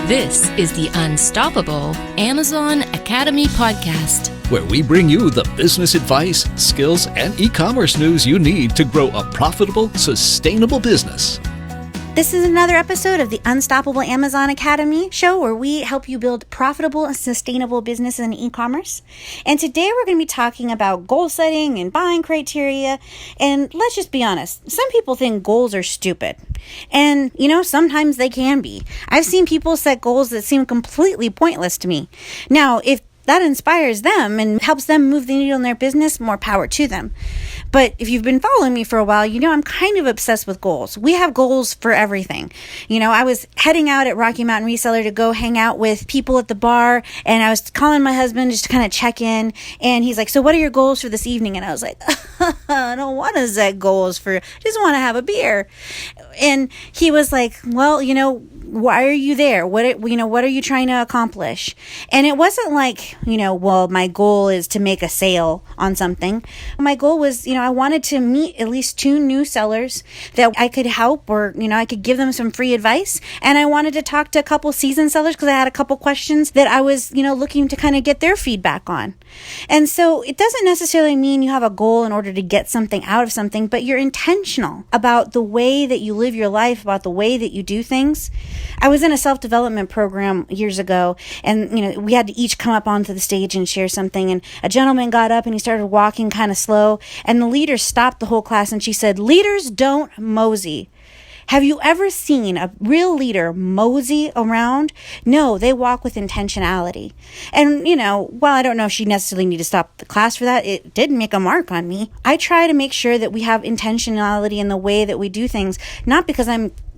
This is the Unstoppable Amazon Academy podcast, where we bring you the business advice, skills, and e-commerce news you need to grow a profitable, sustainable business. This is another episode of the Unstoppable Amazon Academy show where we help you build profitable and sustainable businesses in e-commerce. And today we're going to be talking about goal setting and buying criteria. And let's just be honest, some people think goals are stupid. And, sometimes they can be. I've seen people set goals that seem completely pointless to me. Now, if that inspires them and helps them move the needle in their business, more power to them. But if you've been following me for a while, I'm kind of obsessed with goals. We have goals for everything. I was heading out at Rocky Mountain Reseller to go hang out with people at the bar, and I was calling my husband just to kind of check in, and he's like, so what are your goals for this evening? And I was like, I don't want to set goals I just want to have a beer. And he was like, well, why are you there? What are you trying to accomplish? And it wasn't like, well, my goal is to make a sale on something. My goal was, I wanted to meet at least 2 new sellers that I could help, or, I could give them some free advice. And I wanted to talk to a couple seasoned sellers because I had a couple questions that I was, looking to kind of get their feedback on. And so it doesn't necessarily mean you have a goal in order to get something out of something, but you're intentional about the way that you live your life, about the way that you do things. I was in a self-development program years ago, and, we had to each come up onto the stage and share something. And a gentleman got up and he started walking kind of slow. And the leader stopped the whole class and she said, "Leaders don't mosey." Have you ever seen a real leader mosey around? No, they walk with intentionality. And, while I don't know if she necessarily need to stop the class for that, it did make a mark on me. I try to make sure that we have intentionality in the way that we do things, not because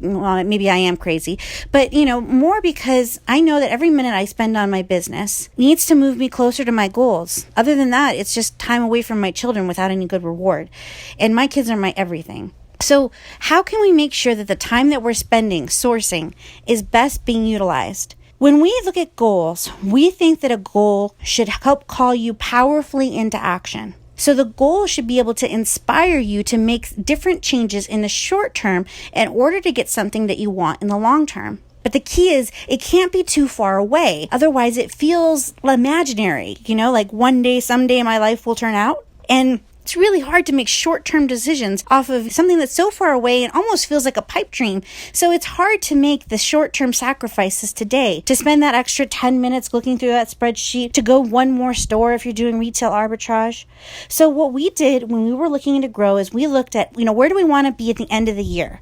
maybe I am crazy, but, more because I know that every minute I spend on my business needs to move me closer to my goals. Other than that, it's just time away from my children without any good reward. And my kids are my everything. So how can we make sure that the time that we're spending sourcing is best being utilized? When we look at goals, we think that a goal should help call you powerfully into action. So the goal should be able to inspire you to make different changes in the short term in order to get something that you want in the long term. But the key is it can't be too far away. Otherwise, it feels imaginary, like one day, someday my life will turn out. And it's really hard to make short-term decisions off of something that's so far away and almost feels like a pipe dream. So it's hard to make the short-term sacrifices today, to spend that extra 10 minutes looking through that spreadsheet, to go one more store if you're doing retail arbitrage. So what we did when we were looking to grow is we looked at, where do we want to be at the end of the year?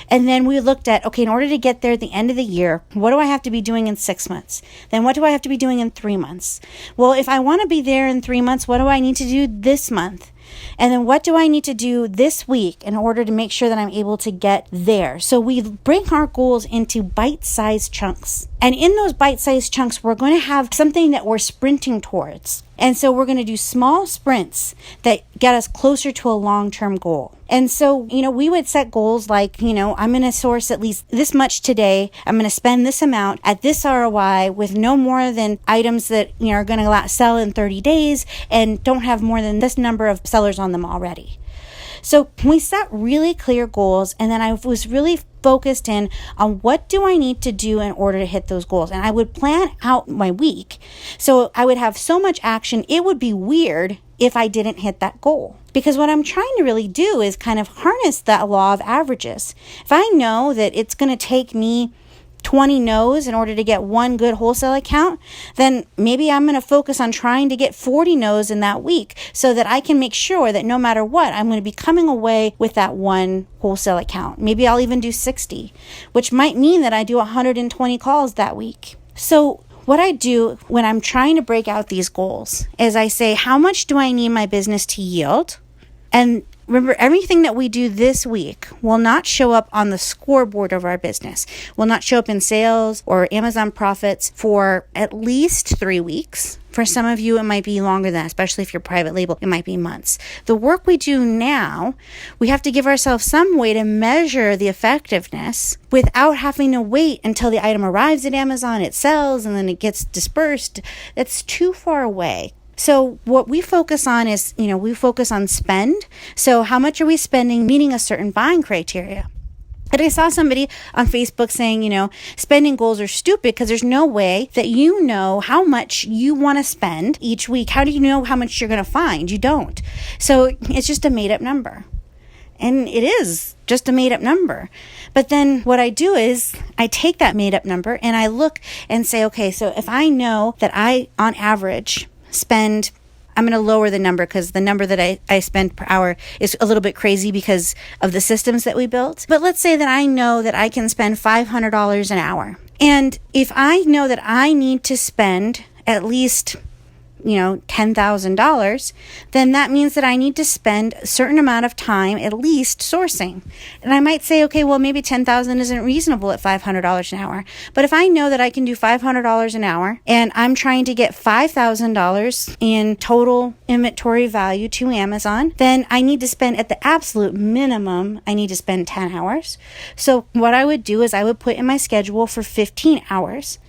And then we looked at, okay, in order to get there at the end of the year, what do I have to be doing in 6 months? Then what do I have to be doing in 3 months? Well, if I want to be there in 3 months, what do I need to do this month? And then what do I need to do this week in order to make sure that I'm able to get there? So we bring our goals into bite-sized chunks. And in those bite-sized chunks, we're going to have something that we're sprinting towards. And so we're going to do small sprints that get us closer to a long-term goal. And so, we would set goals like, I'm going to source at least this much today. I'm going to spend this amount at this ROI with no more than items that, are going to sell in 30 days and don't have more than this number of sellers on them already. So we set really clear goals, and then I was really focused in on what do I need to do in order to hit those goals. And I would plan out my week. So I would have so much action, it would be weird if I didn't hit that goal. Because what I'm trying to really do is kind of harness that law of averages. If I know that it's going to take me 20 no's in order to get one good wholesale account, then maybe I'm going to focus on trying to get 40 no's in that week so that I can make sure that no matter what, I'm going to be coming away with that one wholesale account. Maybe I'll even do 60, which might mean that I do 120 calls that week. So what I do when I'm trying to break out these goals is I say, how much do I need my business to yield? And remember, everything that we do this week will not show up on the scoreboard of our business, will not show up in sales or Amazon profits for at least 3 weeks. For some of you, it might be longer than that, especially if you're private label, it might be months. The work we do now, we have to give ourselves some way to measure the effectiveness without having to wait until the item arrives at Amazon, it sells, and then it gets dispersed. That's too far away. So what we focus on is, we focus on spend. So how much are we spending meeting a certain buying criteria? And I saw somebody on Facebook saying, spending goals are stupid because there's no way that you know how much you want to spend each week. How do you know how much you're going to find? You don't. So it's just a made up number. And it is just a made up number. But then what I do is I take that made up number and I look and say, okay, so if I know that I, on average, spend, I'm going to lower the number because the number that I spend per hour is a little bit crazy because of the systems that we built. But let's say that I know that I can spend $500 an hour. And if I know that I need to spend at least $10,000, then that means that I need to spend a certain amount of time at least sourcing. And I might say, okay, well, maybe $10,000 isn't reasonable at $500 an hour. But if I know that I can do $500 an hour and I'm trying to get $5,000 in total inventory value to Amazon, then I need to spend at the absolute minimum, I need to spend 10 hours. So what I would do is I would put in my schedule for 15 hours.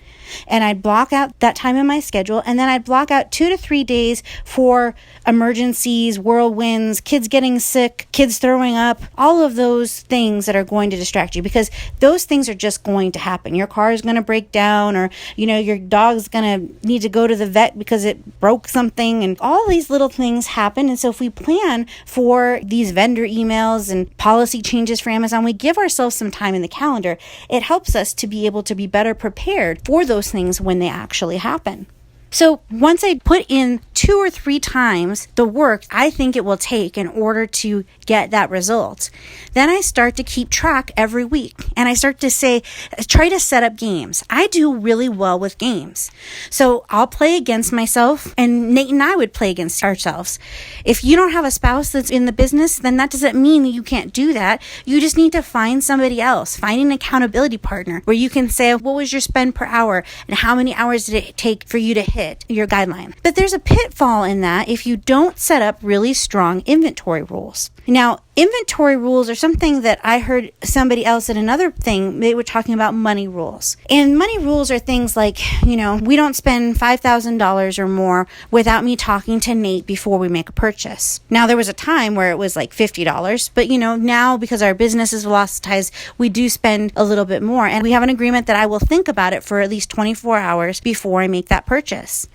And I'd block out that time in my schedule, and then I'd block out 2 to 3 days for emergencies, whirlwinds, kids getting sick, kids throwing up, all of those things that are going to distract you, because those things are just going to happen. Your car is going to break down, or your dog's going to need to go to the vet because it broke something, and all these little things happen. And so if we plan for these vendor emails and policy changes for Amazon, we give ourselves some time in the calendar. It helps us to be able to be better prepared for those things when they actually happen. So once I put in 2 or 3 times the work I think it will take in order to get that result, then I start to keep track every week. And I start to try to set up games. I do really well with games. So I'll play against myself, and Nate and I would play against ourselves. If you don't have a spouse that's in the business, then that doesn't mean that you can't do that. You just need to find somebody else, find an accountability partner where you can say, what was your spend per hour and how many hours did it take for you to hit your guideline? But there's a pitfall in that if you don't set up really strong inventory rules. Now, inventory rules are something that I heard somebody else at another thing, they were talking about money rules. And money rules are things like, we don't spend $5,000 or more without me talking to Nate before we make a purchase. Now, there was a time where it was like $50, but now because our business is velocitized, we do spend a little bit more. And we have an agreement that I will think about it for at least 24 hours before I make that purchase.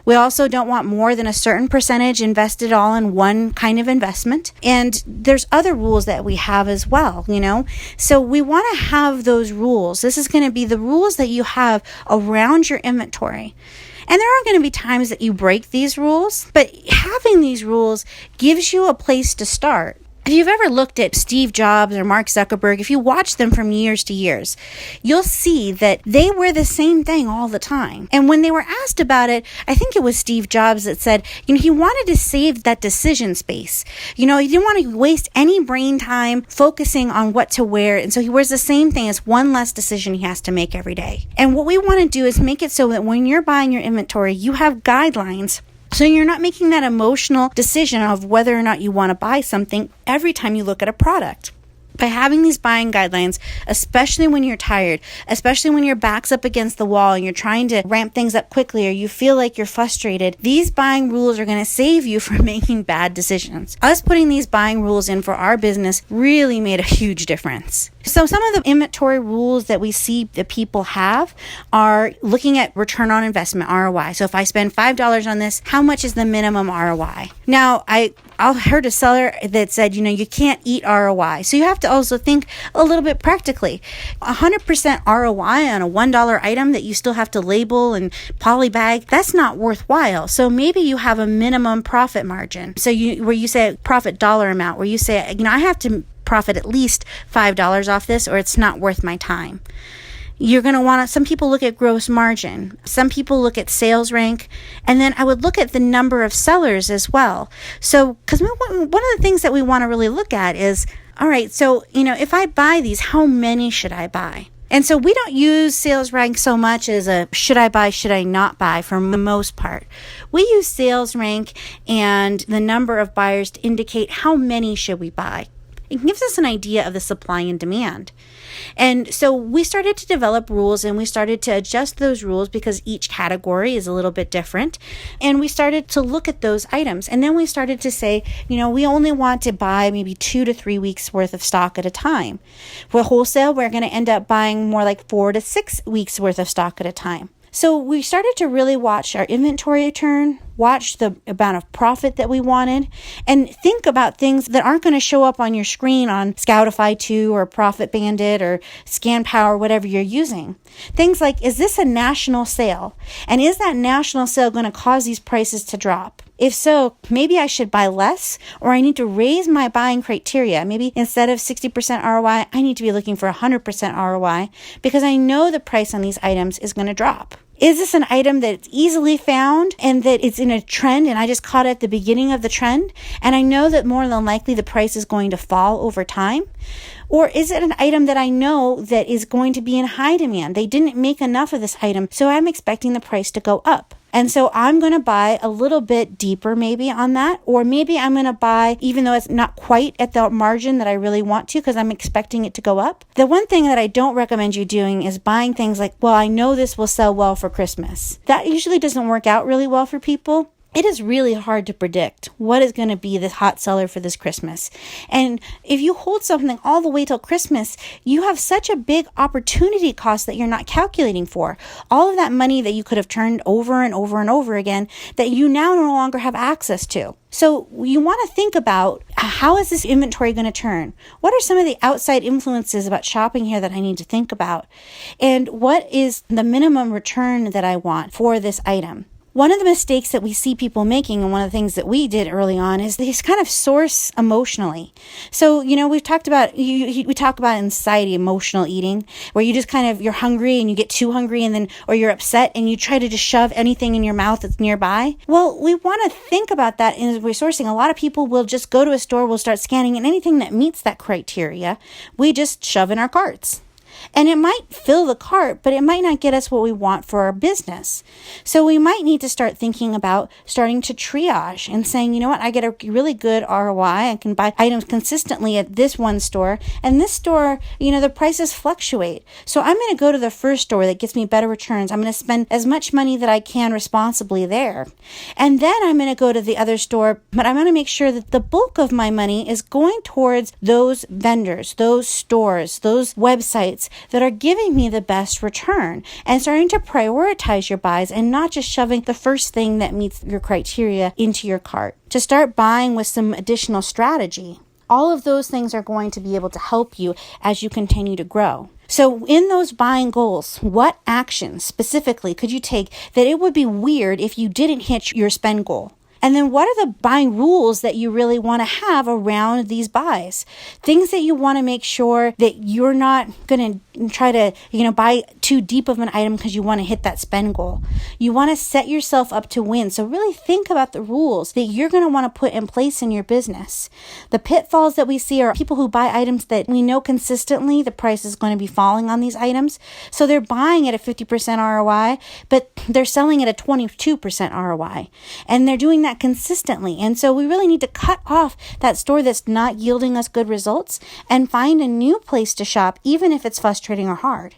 We also don't want more than a certain percentage invested all in one kind of investment. And there's other rules that we have as well, So we want to have those rules. This is going to be the rules that you have around your inventory. And there are going to be times that you break these rules, but having these rules gives you a place to start. If you've ever looked at Steve Jobs or Mark Zuckerberg, if you watch them from years to years, you'll see that they were the same thing all the time. And when they were asked about it, I think it was Steve Jobs that said, he wanted to save that decision space. He didn't want to waste any brain time focusing on what to wear. And so he wears the same thing as one less decision he has to make every day. And what we want to do is make it so that when you're buying your inventory, you have guidelines. So you're not making that emotional decision of whether or not you want to buy something every time you look at a product. By having these buying guidelines, especially when you're tired, especially when your back's up against the wall and you're trying to ramp things up quickly or you feel like you're frustrated, these buying rules are going to save you from making bad decisions. Us putting these buying rules in for our business really made a huge difference. So some of the inventory rules that we see that people have are looking at return on investment, ROI. So if I spend $5 on this, how much is the minimum ROI? Now, I heard a seller that said, you can't eat ROI. So you have to also think a little bit practically. 100% ROI on a $1 item that you still have to label and polybag, that's not worthwhile. So maybe you have a minimum profit margin. So where you say profit dollar amount, where you say, I have to profit at least $5 off this or it's not worth my time. You're going to want to, some people look at gross margin. Some people look at sales rank. And then I would look at the number of sellers as well. So, because one of the things that we want to really look at is, all right, so, if I buy these, how many should I buy? And so we don't use sales rank so much as a should I buy, should I not buy for the most part. We use sales rank and the number of buyers to indicate how many should we buy. It gives us an idea of the supply and demand. And so we started to develop rules, and we started to adjust those rules because each category is a little bit different. And we started to look at those items. And then we started to say, we only want to buy maybe 2 to 3 weeks worth of stock at a time. For wholesale, we're going to end up buying more like 4 to 6 weeks worth of stock at a time. So we started to really watch our inventory turn, watch the amount of profit that we wanted, and think about things that aren't going to show up on your screen on Scoutify 2 or Profit Bandit or ScanPower, whatever you're using. Things like, is this a national sale? And is that national sale going to cause these prices to drop? If so, maybe I should buy less, or I need to raise my buying criteria. Maybe instead of 60% ROI, I need to be looking for 100% ROI because I know the price on these items is going to drop. Is this an item that's easily found and that it's in a trend and I just caught it at the beginning of the trend and I know that more than likely the price is going to fall over time? Or is it an item that I know that is going to be in high demand? They didn't make enough of this item, so I'm expecting the price to go up. And so I'm going to buy a little bit deeper maybe on that, or maybe I'm going to buy even though it's not quite at the margin that I really want to because I'm expecting it to go up. The one thing that I don't recommend you doing is buying things like, well, I know this will sell well for Christmas. That usually doesn't work out really well for people. It is really hard to predict what is going to be the hot seller for this Christmas. And if you hold something all the way till Christmas, you have such a big opportunity cost that you're not calculating for. All of that money that you could have turned over and over and over again that you now no longer have access to. So you want to think about, how is this inventory going to turn? What are some of the outside influences about shopping here that I need to think about? And what is the minimum return that I want for this item? One of the mistakes that we see people making, and one of the things that we did early on, is they kind of source emotionally. So, we've talked about, we talk about in society emotional eating, where you just you're hungry and you get too hungry or you're upset and you try to just shove anything in your mouth that's nearby. Well, we want to think about that in resourcing. A lot of people will just go to a store, will start scanning, and anything that meets that criteria, we just shove in our carts. And it might fill the cart, but it might not get us what we want for our business. So we might need to start thinking about starting to triage and saying, you know what, I get a really good ROI. I can buy items consistently at this one store. And this store, the prices fluctuate. So I'm going to go to the first store that gets me better returns. I'm going to spend as much money that I can responsibly there. And then I'm going to go to the other store, but I'm going to make sure that the bulk of my money is going towards those vendors, those stores, those websites that are giving me the best return, and starting to prioritize your buys and not just shoving the first thing that meets your criteria into your cart. To start buying with some additional strategy. All of those things are going to be able to help you as you continue to grow. So in those buying goals, what actions specifically could you take that it would be weird if you didn't hit your spend goal? And then what are the buying rules that you really want to have around these buys? Things that you want to make sure that you're not going to try to, buy too deep of an item because you want to hit that spend goal. You want to set yourself up to win. So really think about the rules that you're going to want to put in place in your business. The pitfalls that we see are people who buy items that we know consistently the price is going to be falling on these items. So they're buying at a 50% ROI, but they're selling at a 22% ROI. And they're doing that consistently. And so we really need to cut off that store that's not yielding us good results and find a new place to shop, even if it's frustrating or hard.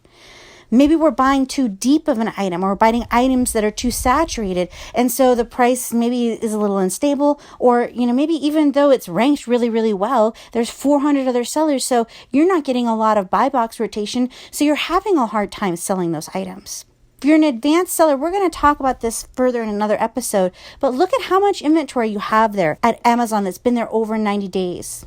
Maybe we're buying too deep of an item, or we're buying items that are too saturated. And so the price maybe is a little unstable, or, maybe even though it's ranked really, really well, there's 400 other sellers. So you're not getting a lot of buy box rotation. So you're having a hard time selling those items. If you're an advanced seller, we're going to talk about this further in another episode, but look at how much inventory you have there at Amazon that's been there over 90 days.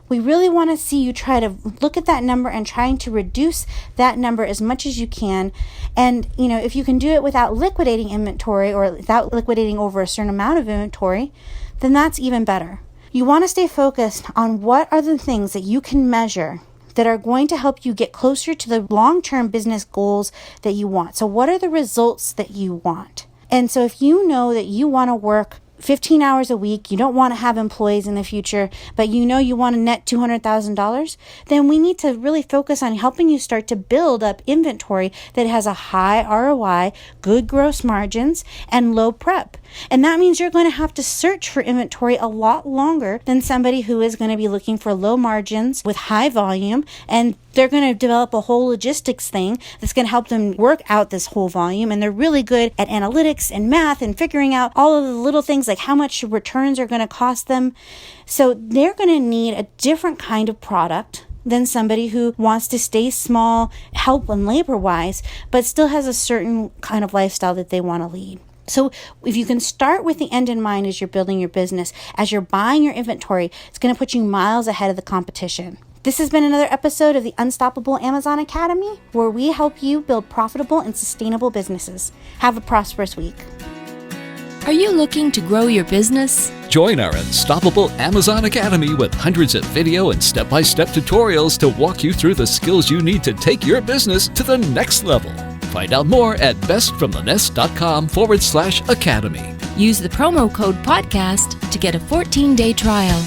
We really want to see you try to look at that number and trying to reduce that number as much as you can. And, if you can do it without liquidating inventory or without liquidating over a certain amount of inventory, then that's even better. You want to stay focused on what are the things that you can measure that are going to help you get closer to the long-term business goals that you want. So what are the results that you want? And so if you know that you want to work 15 hours a week, you don't want to have employees in the future, but you know you want to net $200,000, then we need to really focus on helping you start to build up inventory that has a high ROI, good gross margins, and low prep. And that means you're going to have to search for inventory a lot longer than somebody who is going to be looking for low margins with high volume, and they're going to develop a whole logistics thing that's going to help them work out this whole volume. And they're really good at analytics and math and figuring out all of the little things like how much returns are going to cost them. So they're going to need a different kind of product than somebody who wants to stay small, help and labor-wise, but still has a certain kind of lifestyle that they want to lead. So if you can start with the end in mind as you're building your business, as you're buying your inventory, it's going to put you miles ahead of the competition. This has been another episode of the Unstoppable Amazon Academy, where we help you build profitable and sustainable businesses. Have a prosperous week. Are you looking to grow your business? Join our Unstoppable Amazon Academy with hundreds of video and step-by-step tutorials to walk you through the skills you need to take your business to the next level. Find out more at bestfromthenest.com/academy. Use the promo code podcast to get a 14-day trial.